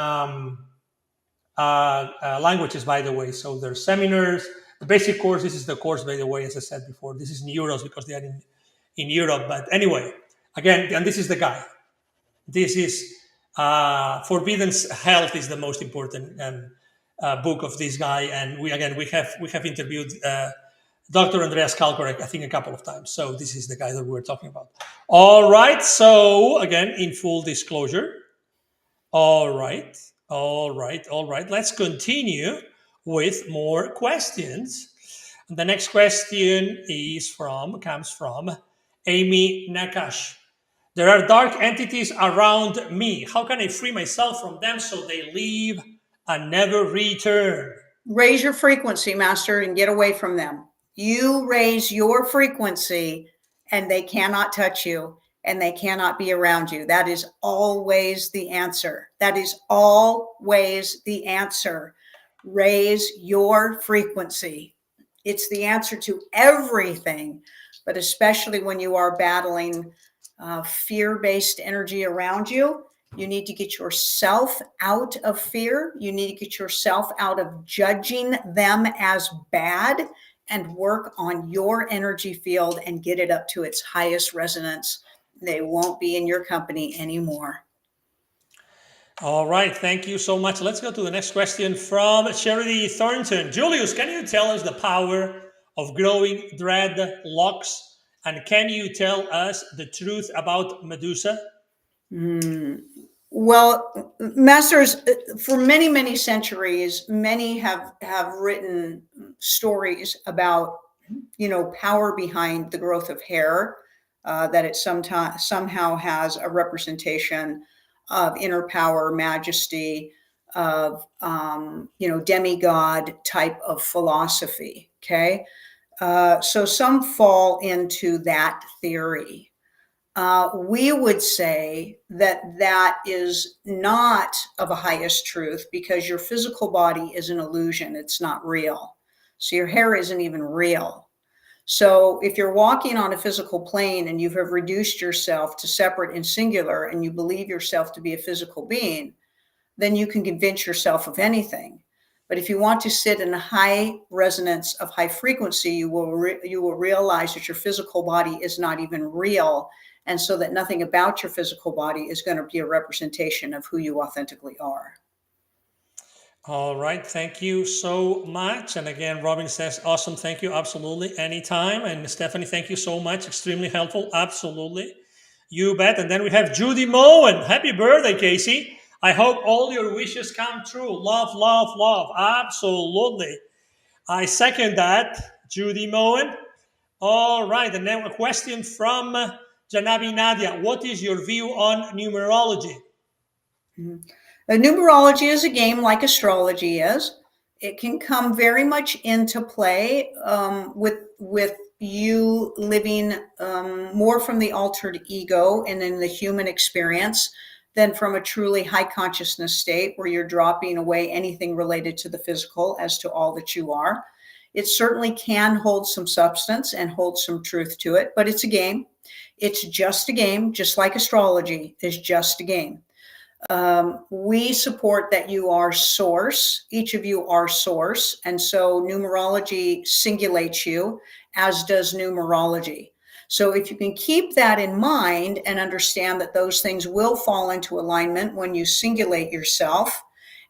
languages, by the way. So there's seminars. The basic course, this is the course, by the way, as I said before. This is in euros because they are in Europe. But anyway, again, and this is the guy. This is Forbidden Health is the most important book of this guy. And we have interviewed Dr. Andreas Kalkorek, I think, a couple of times. So this is the guy that we're talking about. All right. So again, in full disclosure. All right. Let's continue with more questions. The next question comes from Amy Nakash. There are dark entities around me. How can I free myself from them so they leave and never return? Raise your frequency, Master, and get away from them. You raise your frequency, and they cannot touch you, and they cannot be around you. That is always the answer. That is always the answer. Raise your frequency. It's the answer to everything, but especially when you are battling fear-based energy around you. You need to get yourself out of fear. You need to get yourself out of judging them as bad, and work on your energy field and get it up to its highest resonance. They won't be in your company anymore. All right. Thank you so much. Let's go to the next question from Charity Thornton. Julius, can you tell us the power of growing dreadlocks? And can you tell us the truth about Medusa? Mm. Well, masters, for many, many centuries, many have written stories about, power behind the growth of hair, that it sometimes somehow has a representation of inner power, majesty, of demigod type of philosophy. Okay, so some fall into that theory. We would say that that is not of a highest truth because your physical body is an illusion. It's not real. So your hair isn't even real. So if you're walking on a physical plane and you have reduced yourself to separate and singular and you believe yourself to be a physical being, then you can convince yourself of anything. But if you want to sit in a high resonance of high frequency, you will realize that your physical body is not even real, and so that nothing about your physical body is going to be a representation of who you authentically are. All right, thank you so much. And again, Robin says, awesome, thank you, absolutely, anytime. And Stephanie, thank you so much, extremely helpful, absolutely. You bet. And then we have Judy Moen. Happy birthday, Kasey. I hope all your wishes come true. Love, love, love, absolutely. I second that, Judy Moen. All right, and now a question from Janabi Nadia. What is your view on numerology? Mm-hmm. Numerology is a game like astrology is. It can come very much into play with you living more from the altered ego and in the human experience than from a truly high consciousness state where you're dropping away anything related to the physical as to all that you are. It certainly can hold some substance and hold some truth to it, but it's a game. It's just a game, just like astrology is just a game. We support that you are source. Each of you are source. And so numerology singulates you, as does numerology. So if you can keep that in mind and understand that those things will fall into alignment when you singulate yourself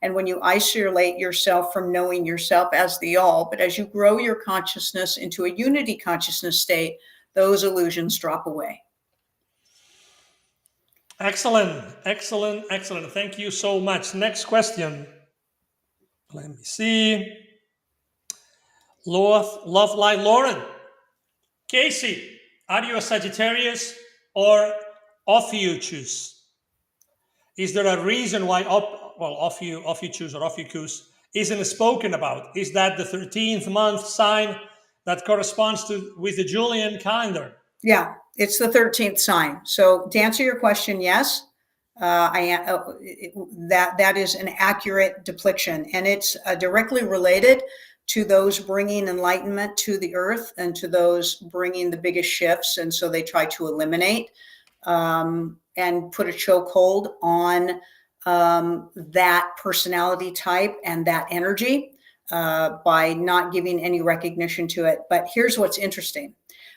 and when you isolate yourself from knowing yourself as the all, but as you grow your consciousness into a unity consciousness state, those illusions drop away. Excellent, excellent, excellent. Thank you so much. Next question. Let me see. Love Light Lauren. Kasey, are you a Sagittarius or Ophiuchus? Is there a reason why Ophiuchus or Ophiuchus isn't spoken about? Is that the 13th month sign that corresponds to with the Julian calendar? Yeah, it's the 13th sign. So to answer your question, yes, that is an accurate depiction, and it's directly related to those bringing enlightenment to the earth and to those bringing the biggest shifts. And so they try to eliminate and put a chokehold on that personality type and that energy by not giving any recognition to it. But here's what's interesting.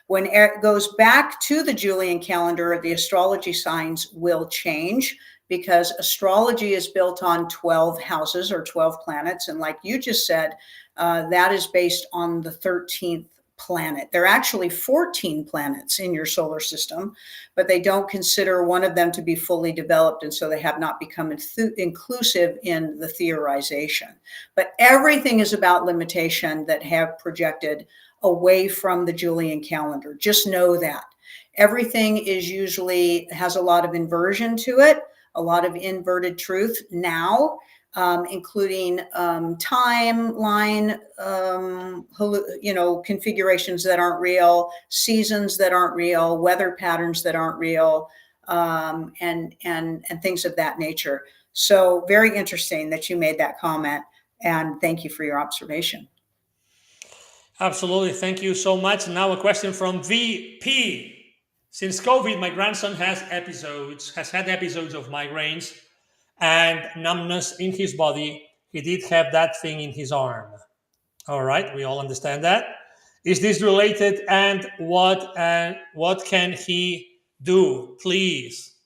When it goes back to the Julian calendar, the astrology signs will change because astrology is built on 12 houses or 12 planets. And like you just said, that is based on the 13th planet. There are actually 14 planets in your solar system, but they don't consider one of them to be fully developed. And so they have not become inclusive in the theorization. But everything is about limitation that have projected away from the Julian calendar. Just know that everything is usually has a lot of inversion to it, a lot of inverted truth now, including timeline, configurations that aren't real, seasons that aren't real, weather patterns that aren't real, and things of that nature. So very interesting that you made that comment, and thank you for your observation. Absolutely. Thank you so much. Now a question from VP. Since COVID, my grandson has had episodes of migraines and numbness in his body. He did have that thing in his arm. All right, we all understand that. Is this related, and what can he do, please?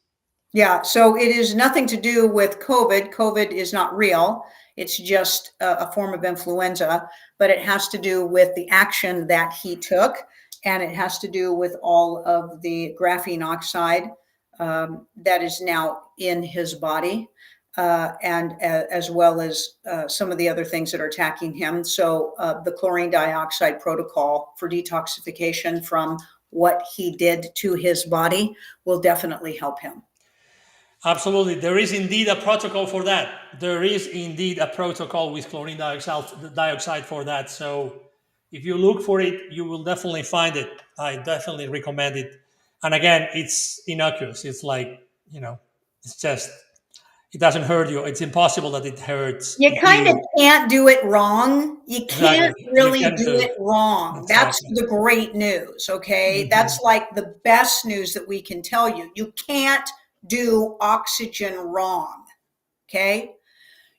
Yeah, so it is nothing to do with COVID. COVID is not real. It's just a form of influenza, but it has to do with the action that he took, and it has to do with all of the graphene oxide that is now in his body, and as well as some of the other things that are attacking him. So the chlorine dioxide protocol for detoxification from what he did to his body will definitely help him. Absolutely. There is indeed a protocol for that. There is indeed a protocol with chlorine dioxide for that. So if you look for it, you will definitely find it. I definitely recommend it. And again, it's innocuous. It's like, it's just, it doesn't hurt you. It's impossible that it hurts You kind of you. can't do it wrong. You can't Exactly. You really can do it wrong. That's exactly. the great news, okay? That's like the best news that we can tell you. You can't do oxygen wrong, okay?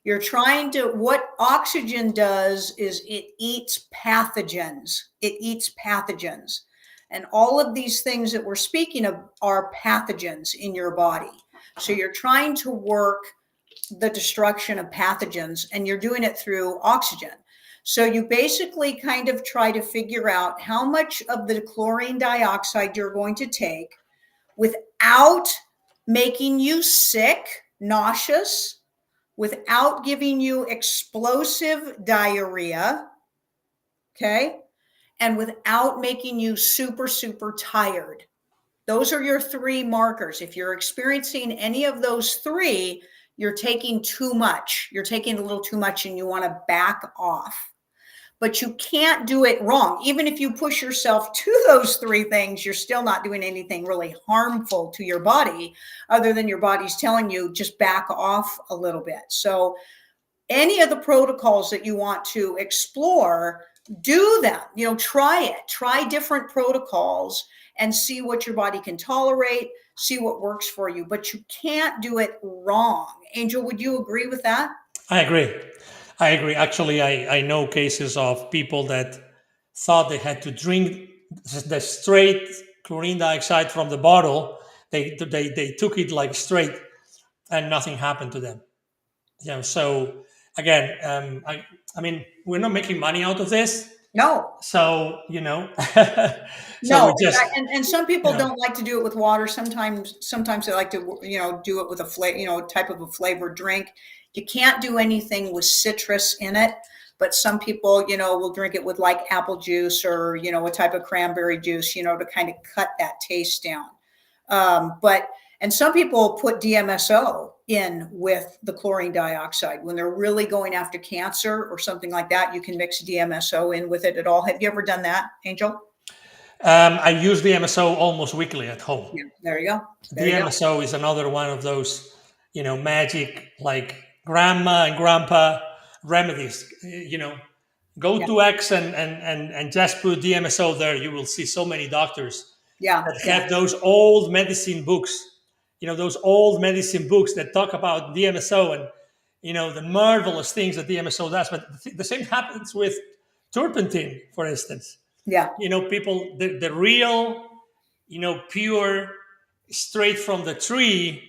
You're trying to, what oxygen does is it eats pathogens. It eats pathogens. And all of these things that we're speaking of are pathogens in your body. So you're trying to work the destruction of pathogens, and you're doing it through oxygen. So you basically kind of try to figure out how much of the chlorine dioxide you're going to take without making you sick, nauseous, without giving you explosive diarrhea, okay? And without making you super, super tired. Those are your three markers. If you're experiencing any of those three, you're taking too much. You're taking a little too much and you want to back off. But you can't do it wrong. Even if you push yourself to those three things, you're still not doing anything really harmful to your body, other than your body's telling you just back off a little bit. So any of the protocols that you want to explore, do them. Try it. Try different protocols and see what your body can tolerate, see what works for you. But you can't do it wrong. Angel, would you agree with that? I agree. Actually, I know cases of people that thought they had to drink the straight chlorine dioxide from the bottle. They took it like straight, and nothing happened to them. So again, I mean, we're not making money out of this. No. So No, we just, and some people don't like to do it with water. Sometimes they like to do it with a type of a flavored drink. You can't do anything with citrus in it, but some people will drink it with like apple juice or a type of cranberry juice to kind of cut that taste down. And some people put DMSO in with the chlorine dioxide when they're really going after cancer or something like that. You can mix DMSO in with it at all. Have you ever done that, Angel? I use DMSO almost weekly at home. Yeah, there you go. DMSO is another one of those, magic, like grandma and grandpa remedies. Go to X and just put DMSO there. You will see so many doctors that have those old medicine books. Those old medicine books that talk about DMSO and the marvelous things that DMSO does. But the same happens with turpentine, for instance. Yeah. People, the real, pure, straight from the tree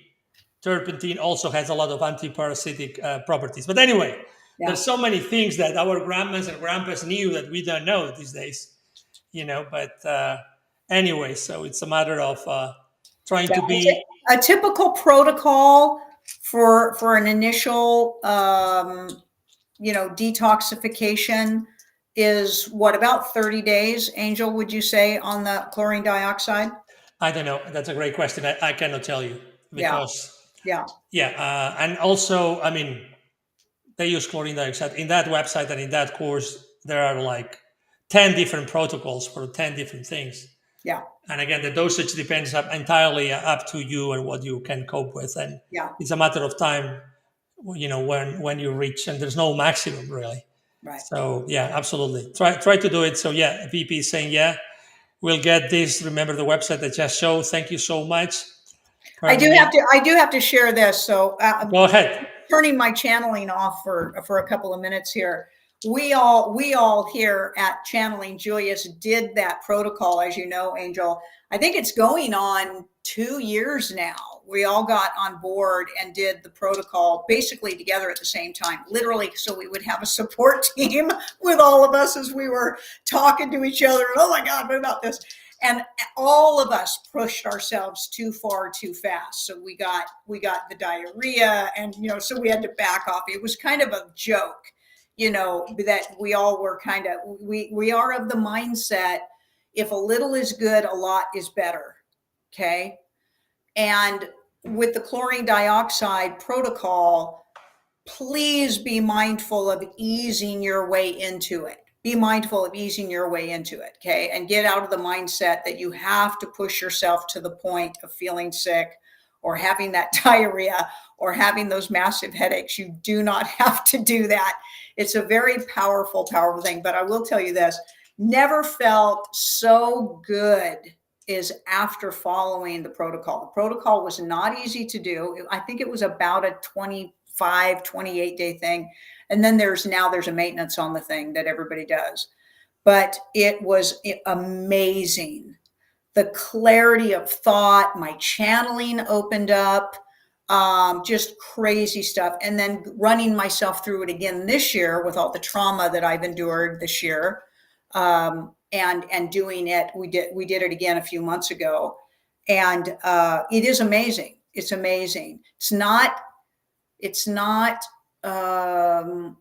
turpentine also has a lot of anti-parasitic properties. But anyway, there's so many things that our grandmas and grandpas knew that we don't know these days. But anyway, so it's a matter of trying to be a typical protocol for an initial detoxification is what, about 30 days, Angel, would you say, on the chlorine dioxide? I don't know. That's a great question. I cannot tell you because yeah. And also, I mean, they use chlorine dioxide in that website and in that course. There are like 10 different protocols for 10 different things. Yeah. And again, the dosage depends entirely up to you and what you can cope with. And it's a matter of time, when you reach, and there's no maximum really. Right. So yeah, absolutely. Try to do it. So yeah, VP is saying, we'll get this. Remember the website that just showed. Thank you so much. I do have to share this. So go ahead. Turning my channeling off for a couple of minutes here. We all here at Channeling Julius did that protocol, as you know, Angel. I think it's going on 2 years now. We all got on board and did the protocol basically together at the same time, literally, so we would have a support team with all of us as we were talking to each other. Oh my God, what about this? And all of us pushed ourselves too far too fast, so we got the diarrhea, and so we had to back off. It was kind of a joke, that we all were kind of, we are of the mindset, if a little is good, a lot is better. Okay. And with the chlorine dioxide protocol, please be mindful of easing your way into it. Be mindful of easing your way into it, okay? And get out of the mindset that you have to push yourself to the point of feeling sick or having that diarrhea or having those massive headaches. You do not have to do that. It's a very powerful, powerful thing. But I will tell you this, never felt so good is after following the protocol. The protocol was not easy to do. I think it was about a 28 day thing. And then there's a maintenance on the thing that everybody does. But it was amazing. The clarity of thought, my channeling opened up, just crazy stuff. And then running myself through it again this year with all the trauma that I've endured this year, and doing it. We did it again a few months ago, and it is amazing. It's amazing. It's not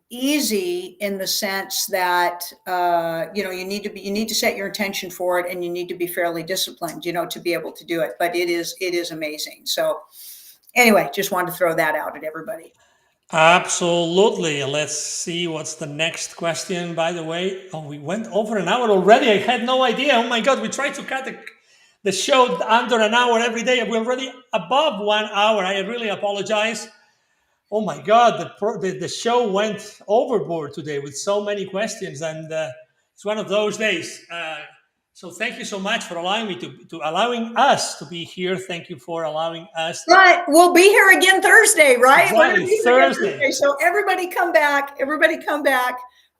easy in the sense that you need to set your intention for it, and you need to be fairly disciplined, to be able to do it. But it is amazing. So anyway, just wanted to throw that out at everybody. Absolutely. Let's see what's the next question, by the way. Oh, we went over an hour already. I had no idea. Oh my God, we tried to cut the show under an hour every day. We're already above 1 hour. I really apologize. Oh my God, the show went overboard today with so many questions, and it's one of those days. So thank you so much for allowing me allowing us to be here. Thank you for allowing us. Right, we'll be here again Thursday, right? Exactly, Thursday. So everybody come back.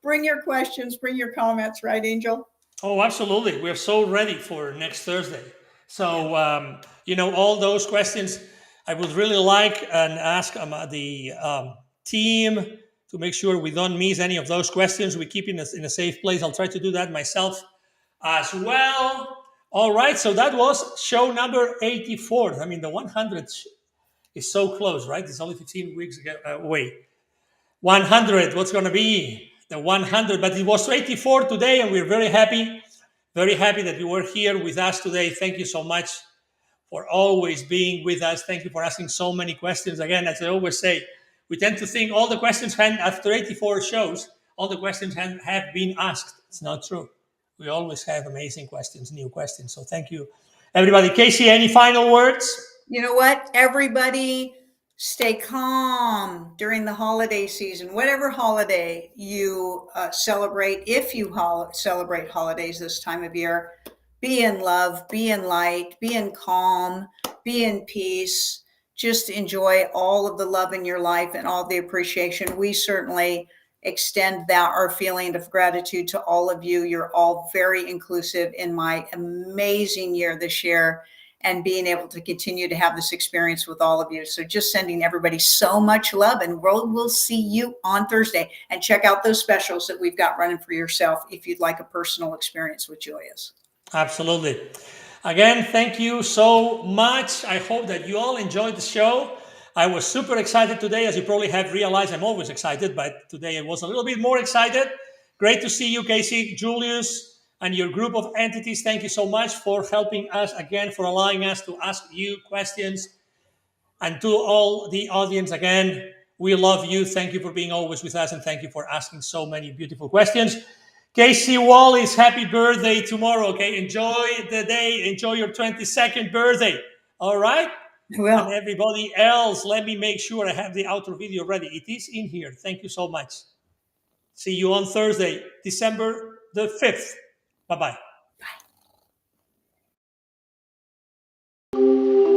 Bring your questions, bring your comments, right, Angel? Oh, absolutely. We're so ready for next Thursday. So all those questions, I would really like and ask the team to make sure we don't miss any of those questions. We keep in a safe place. I'll try to do that myself as well. All right, so that was show number 84. I mean, the 100 is so close, right? It's only 15 weeks away. 100, what's going to be the 100? But it was 84 today, and we're very happy that you were here with us today. Thank you so much for always being with us. Thank you for asking so many questions. Again, as I always say, we tend to think all the questions after 84 shows, all the questions have been asked. It's not true. We always have amazing questions, new questions. So thank you, everybody. Kasey, any final words? You know what? Everybody stay calm during the holiday season, whatever holiday you celebrate. If you celebrate holidays this time of year, be in love, be in light, be in calm, be in peace. Just enjoy all of the love in your life and all the appreciation. We certainly extend our feeling of gratitude to all of you. You're all very inclusive in my amazing year this year, and being able to continue to have this experience with all of you. So just sending everybody so much love, and we'll see you on Thursday. And check out those specials that we've got running for yourself if you'd like a personal experience with Julius. Absolutely. Again, thank you so much. I hope that you all enjoyed the show. I was super excited today. As you probably have realized, I'm always excited, but today I was a little bit more excited. Great to see you, Kasey, Julius, and your group of entities. Thank you so much for helping us again, for allowing us to ask you questions. And to all the audience, again, we love you. Thank you for being always with us, and thank you for asking so many beautiful questions. Kasey Wallis, happy birthday tomorrow, okay? Enjoy the day. Enjoy your 22nd birthday, all right? Well, and everybody else, let me make sure I have the outro video ready. It is in here. Thank you so much. See you on Thursday, December the 5th. Bye-bye. Bye.